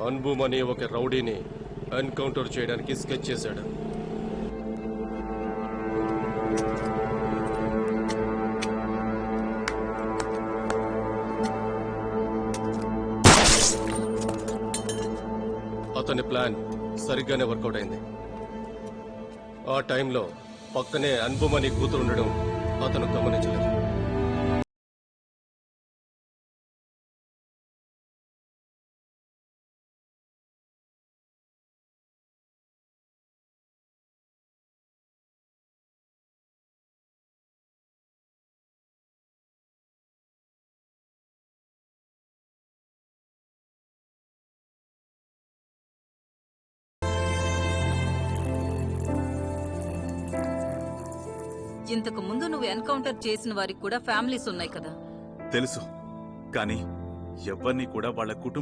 అన్బుమ్ అనే ఒక రౌడీని ఎన్కౌంటర్ చేయడానికి స్కెచ్ చేశాడు. అతని ప్లాన్ సరిగ్గానే వర్కౌట్ అయింది. ఆ టైంలో పక్కనే అన్బుమ్ అని కూతురు ఉండడం అతను గమనించలేదు. ఇంతకు ముందు నువ్వు ఎన్కౌంటర్ చేసిన వారికి కూడా ఫ్యామిలీస్ ఉన్నాయి కదా? తెలుసు, కానీ ఎవరిని కూడా వాళ్ళ కుటుంబం